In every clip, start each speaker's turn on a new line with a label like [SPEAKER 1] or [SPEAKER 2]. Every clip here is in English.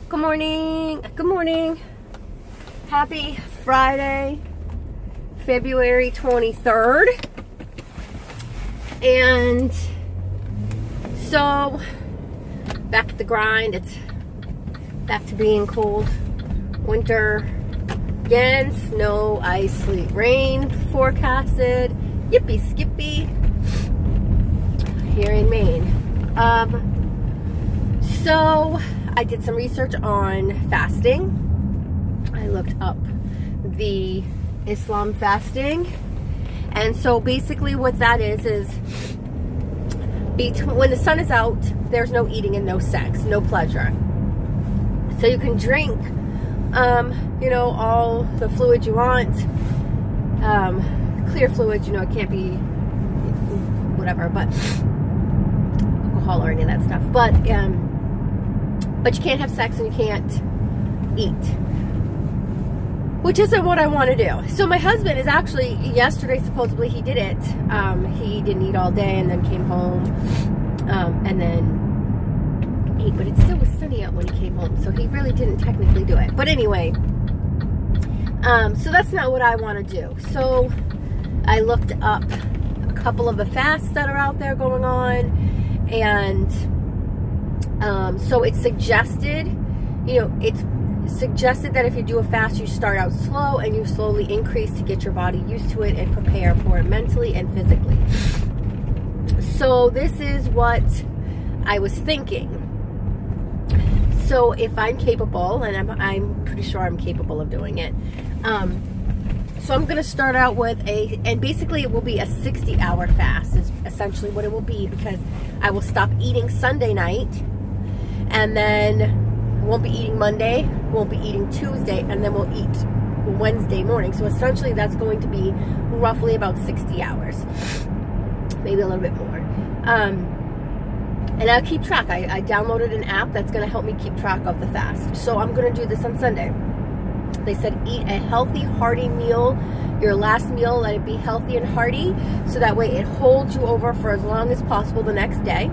[SPEAKER 1] Good morning. Good morning. Happy Friday, February 23rd. And so, back at the grind. It's back to being cold. Winter again. Snow, ice, sleet, rain forecasted. Yippee skippy. Here in Maine. So I did some research on fasting. I looked up the Islam fasting, and so basically what that is when the sun is out, there's no eating and no sex, no pleasure. So you can drink, you know, all the fluids you want, clear fluids, you know, it can't be whatever, but alcohol or any of that stuff. But you can't have sex and you can't eat, which isn't what I want to do. So my husband is actually, yesterday supposedly he did it. He didn't eat all day and then came home and then ate, but it still was sunny out when he came home, so he really didn't technically do it. But anyway, so that's not what I want to do. So I looked up a couple of the fasts that are out there going on, and so it's suggested, you know, it's suggested that if you do a fast, you start out slow and you slowly increase to get your body used to it and prepare for it mentally and physically. So this is what I was thinking. So if I'm capable, and I'm pretty sure I'm capable of doing it, so I'm going to start out with and basically it will be a 60-hour fast is essentially what it will be, because I will stop eating Sunday night, and then won't be eating Monday, won't be eating Tuesday, and then we'll eat Wednesday morning. So essentially that's going to be roughly about 60 hours, maybe a little bit more. And I'll keep track. I downloaded an app that's going to help me keep track of the fast. So I'm going to do this on Sunday. They said eat a healthy, hearty meal. Your last meal, let it be healthy and hearty, so that way it holds you over for as long as possible the next day.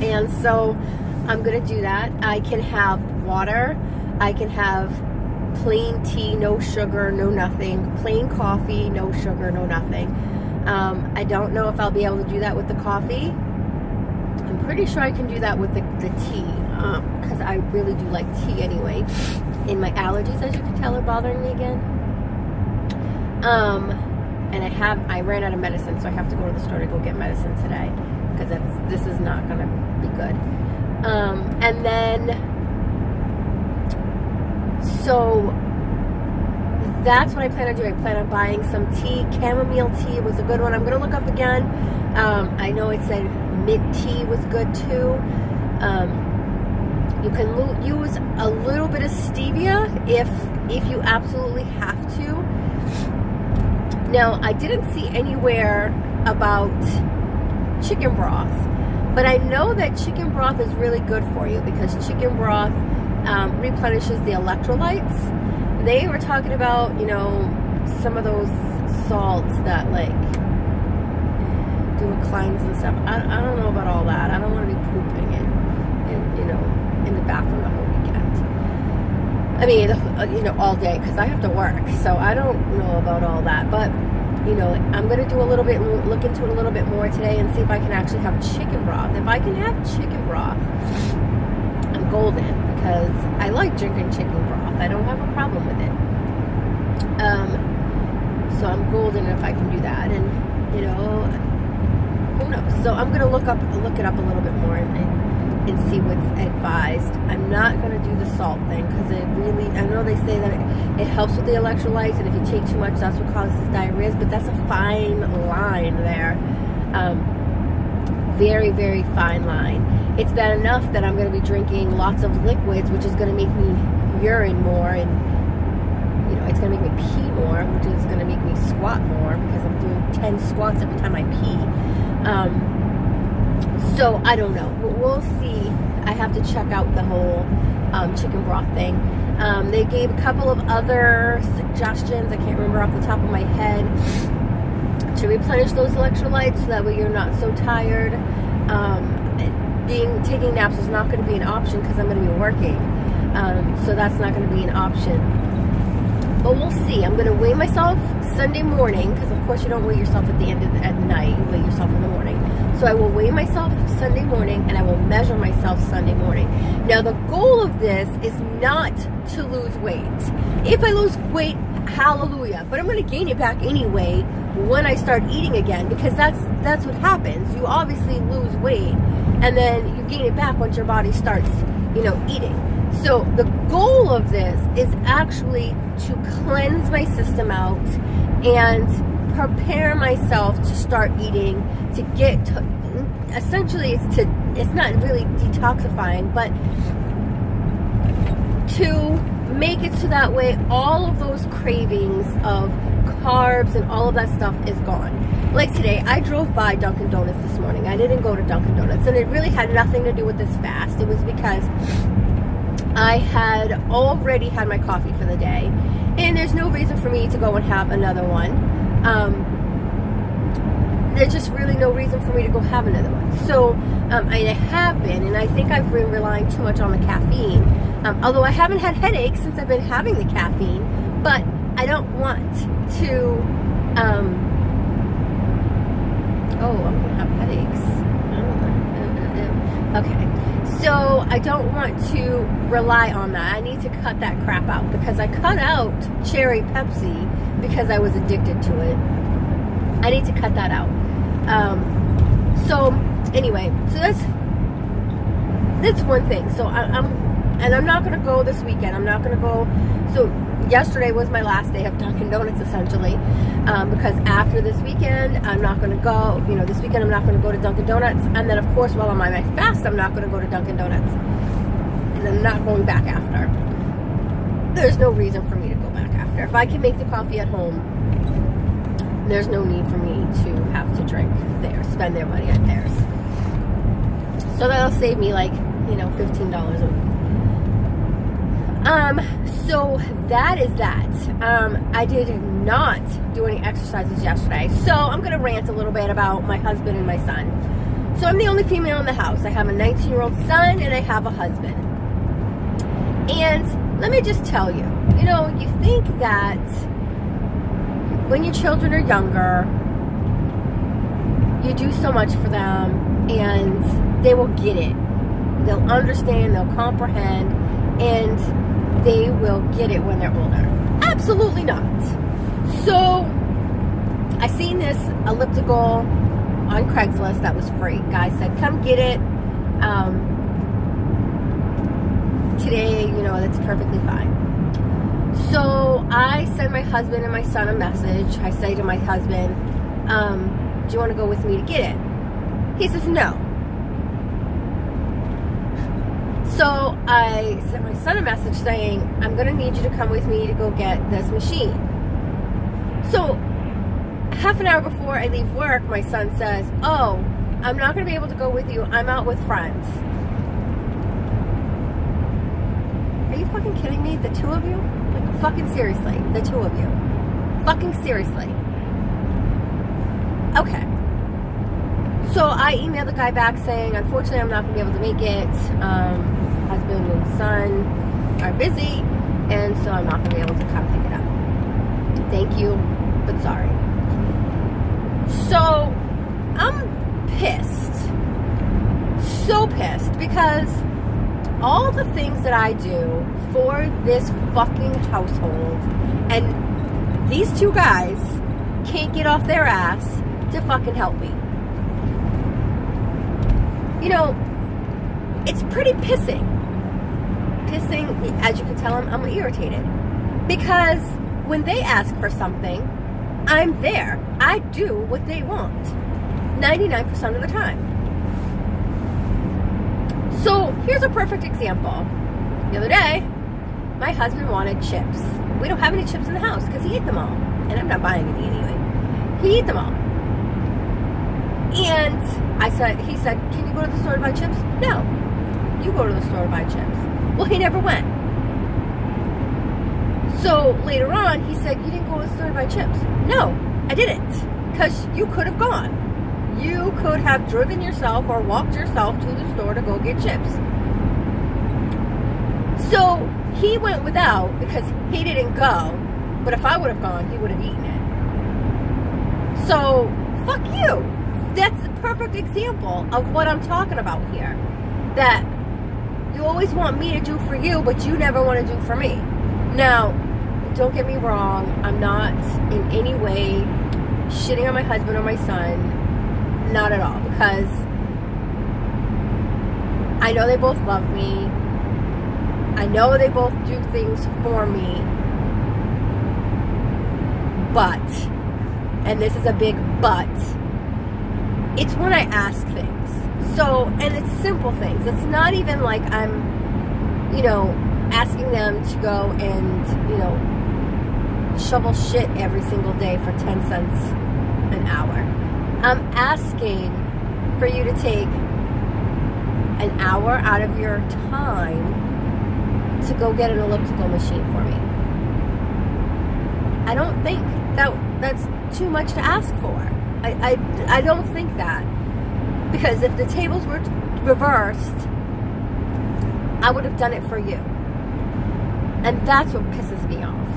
[SPEAKER 1] And so I'm going to do that. I can have water. I can have plain tea, no sugar, no nothing. Plain coffee, no sugar, no nothing. I don't know if I'll be able to do that with the coffee. I'm pretty sure I can do that with the tea, because I really do like tea anyway. And my allergies, as you can tell, are bothering me again. And I ran out of medicine, so I have to go to the store to go get medicine today, because this is not going to be good. And then, so that's what I plan on doing. I plan on buying some tea. Chamomile tea was a good one. I'm going to look up again. I know it said mint tea was good too. You can use a little bit of stevia if you absolutely have to. Now, I didn't see anywhere about chicken broth, but I know that chicken broth is really good for you, because chicken broth replenishes the electrolytes. They were talking about, you know, some of those salts that like do declines and stuff. I don't know about all that. I don't want to be pooping in you know, in the bathroom the whole weekend. I mean, you know, all day, because I have to work. So I don't know about all that, but you know, I'm going to do a little bit, look into it a little bit more today and see if I can actually have chicken broth. If I can have chicken broth, I'm golden, because I like drinking chicken broth. I don't have a problem with it. So I'm golden if I can do that. And, you know, who knows? So I'm going to look it up a little bit more and see what's advised. I'm not going to do the salt thing, because it really, I know they say that it helps with the electrolytes, and if you take too much, that's what causes diarrhea, but that's a fine line there. Very, very fine line. It's bad enough that I'm going to be drinking lots of liquids, which is going to make me urine more, and you know, it's going to make me pee more, which is going to make me squat more, because I'm doing 10 squats every time I pee. So I don't know. We'll see. I have to check out the whole chicken broth thing. They gave a couple of other suggestions. I can't remember off the top of my head, to replenish those electrolytes, so that way you're not so tired. taking naps is not going to be an option because I'm going to be working. So that's not going to be an option. But we'll see. I'm going to weigh myself Sunday morning, because of course you don't weigh yourself at the end of at night. You weigh yourself in the morning. So I will weigh myself Sunday morning, and I will measure myself Sunday morning. Now the goal of this is not to lose weight. If I lose weight, hallelujah. But I'm going to gain it back anyway when I start eating again, because that's what happens. You obviously lose weight, and then you gain it back once your body starts, you know, eating. So the goal of this is actually to cleanse my system out and prepare myself to start eating, to get to, essentially it's not really detoxifying, but to make it so that way all of those cravings of carbs and all of that stuff is gone. Like today, I drove by Dunkin' Donuts this morning. I didn't go to Dunkin' Donuts, and it really had nothing to do with this fast. It was because I had already had my coffee for the day, and there's no reason for me to go and have another one. There's just really no reason for me to go have another one. So I have been, and I think I've been relying too much on the caffeine. Although I haven't had headaches since I've been having the caffeine, but I don't want to, oh, I'm gonna have headaches. Okay. So I don't want to rely on that. I need to cut that crap out, because I cut out cherry Pepsi because I was addicted to it. I need to cut that out. So anyway, so that's one thing. So I'm not going to go this weekend. I'm not going to go. So yesterday was my last day of Dunkin' Donuts, essentially, because after this weekend, I'm not going to go. You know, this weekend I'm not going to go to Dunkin' Donuts, and then of course, while I'm on my fast, I'm not going to go to Dunkin' Donuts, and I'm not going back after. There's no reason for me to go back after. If I can make the coffee at home, there's no need for me to have to drink there, spend their money at theirs. So that'll save me, like, you know, $15 a week. So that is that. I did not do any exercises yesterday, so I'm going to rant a little bit about my husband and my son. So I'm the only female in the house. I have a 19-year-old son, and I have a husband. And let me just tell you, you know, you think that when your children are younger, you do so much for them, and they will get it. They'll understand, they'll comprehend, and they will get it when they're older. Absolutely not. So I seen this elliptical on Craigslist that was free. Guy said, come get it. Today, you know, that's perfectly fine. So I send my husband and my son a message. I say to my husband, do you want to go with me to get it? He says no. So I sent my son a message saying, I'm going to need you to come with me to go get this machine. So half an hour before I leave work, my son says, oh, I'm not going to be able to go with you. I'm out with friends. Are you fucking kidding me? The two of you? Like, fucking seriously. The two of you. Fucking seriously. Okay. So I emailed the guy back saying, unfortunately, I'm not going to be able to make it. Husband and son are busy, and so I'm not going to be able to come pick it up. Thank you, but sorry. So I'm pissed. So pissed, because all the things that I do for this fucking household, and these two guys can't get off their ass to fucking help me. You know, it's pretty pissing. As you can tell, I'm irritated. Because when they ask for something, I'm there. I do what they want 99% of the time. So here's a perfect example. The other day, my husband wanted chips. We don't have any chips in the house because he ate them all. And I'm not buying any anyway. He ate them all. And he said, can you go to the store to buy chips? No. You go to the store to buy chips. Well, he never went. So later on, he said, you didn't go to the store to buy chips. No, I didn't. Because you could have gone. You could have driven yourself or walked yourself to the store to go get chips. So he went without because he didn't go. But if I would have gone, he would have eaten it. So, fuck you. That's the perfect example of what I'm talking about here. That you always want me to do for you, but you never want to do for me. Now, don't get me wrong. I'm not in any way shitting on my husband or my son. Not at all. Because I know they both love me. I know they both do things for me. But, and this is a big but, it's when I ask things. So, and it's simple things. It's not even like I'm, you know, asking them to go and, you know, shovel shit every single day for 10 cents an hour. I'm asking for you to take an hour out of your time to go get an elliptical machine for me. I don't think that's too much to ask for. I don't think that. Because if the tables were reversed, I would have done it for you. And that's what pisses me off.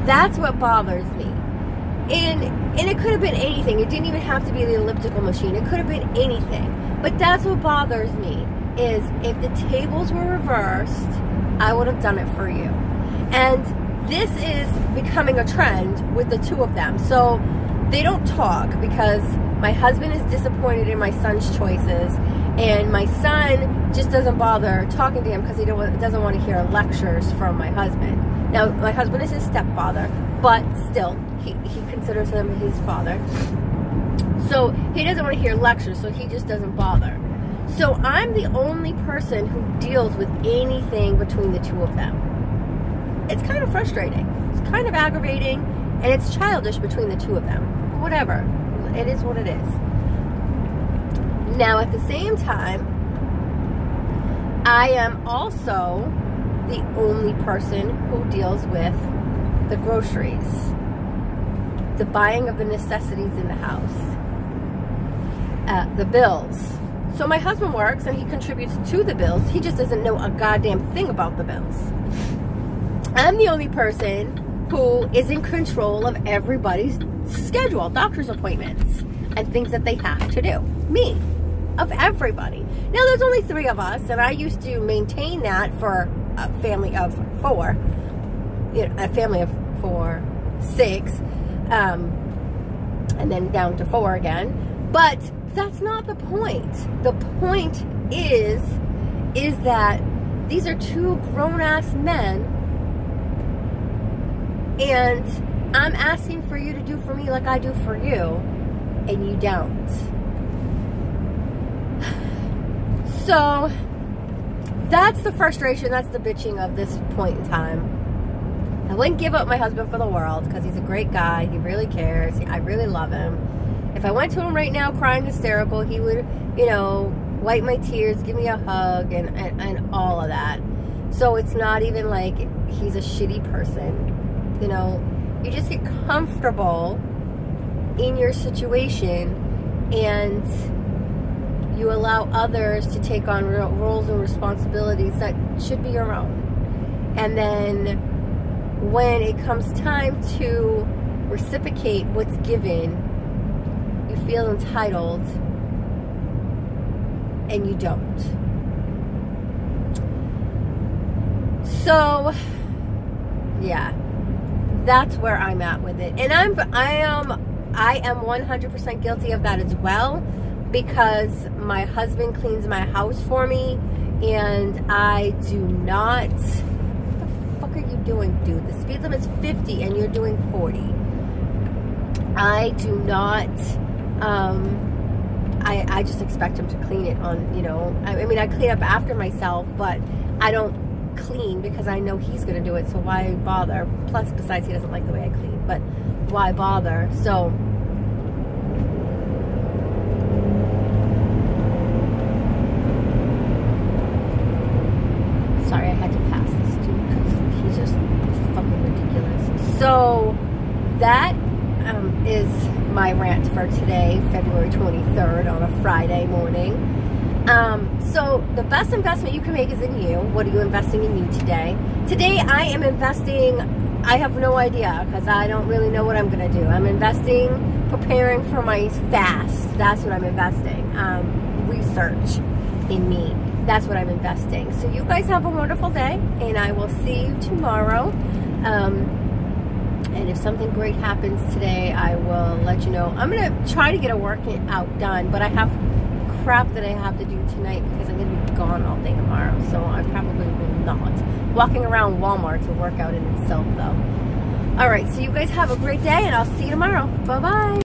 [SPEAKER 1] That's what bothers me. And it could have been anything. It didn't even have to be the elliptical machine. It could have been anything. But that's what bothers me, is if the tables were reversed, I would have done it for you. And this is becoming a trend with the two of them. So they don't talk because my husband is disappointed in my son's choices, and my son just doesn't bother talking to him because he doesn't want to hear lectures from my husband. Now, my husband is his stepfather, but still, he considers him his father. So he doesn't want to hear lectures, so he just doesn't bother. So I'm the only person who deals with anything between the two of them. It's kind of frustrating. It's kind of aggravating, and it's childish between the two of them. But whatever. It is what it is. Now, at the same time, I am also the only person who deals with the groceries, the buying of the necessities in the house, the bills. So my husband works and he contributes to the bills. He just doesn't know a goddamn thing about the bills. I'm the only person who is in control of everybody's schedule, doctor's appointments, and things that they have to do. Me. Of everybody. Now, there's only 3 of us, and I used to maintain that for a family of 4. You know, a family of 4, 6, and then down to 4 again. But that's not the point. The point is that these are 2 grown-ass men, and I'm asking for you to do for me like I do for you, and you don't. So, that's the frustration, that's the bitching of this point in time. I wouldn't give up my husband for the world, because he's a great guy, he really cares, I really love him. If I went to him right now crying hysterical, he would, you know, wipe my tears, give me a hug, and all of that. So it's not even like he's a shitty person. You know, you just get comfortable in your situation, and you allow others to take on roles and responsibilities that should be your own. And then when it comes time to reciprocate what's given, you feel entitled, and you don't. So, yeah, that's where I'm at with it. And I am 100% guilty of that as well, because my husband cleans my house for me, and I do not. What the fuck are you doing, dude? The speed limit is 50 and you're doing 40. I do not. I just expect him to clean it on, you know. I mean, I clean up after myself, but I don't clean because I know he's gonna do it. So why bother? Plus, besides, he doesn't like the way I clean, but why bother? So. Sorry, I had to pass this dude because he's just fucking ridiculous. So that is my my rant for today, February 23rd, on a Friday morning. So the best investment you can make is in you. What are you investing in you today? Today I am investing, I have no idea because I don't really know what I'm going to do. I'm investing, preparing for my fast. That's what I'm investing. Research in me. That's what I'm investing. So you guys have a wonderful day, and I will see you tomorrow. And if something great happens today, I will let you know. I'm going to try to get a workout done, but I have crap that I have to do tonight because I'm going to be gone all day tomorrow. So I probably will not. Walking around Walmart to work out in itself, though. All right, so you guys have a great day, and I'll see you tomorrow. Bye-bye.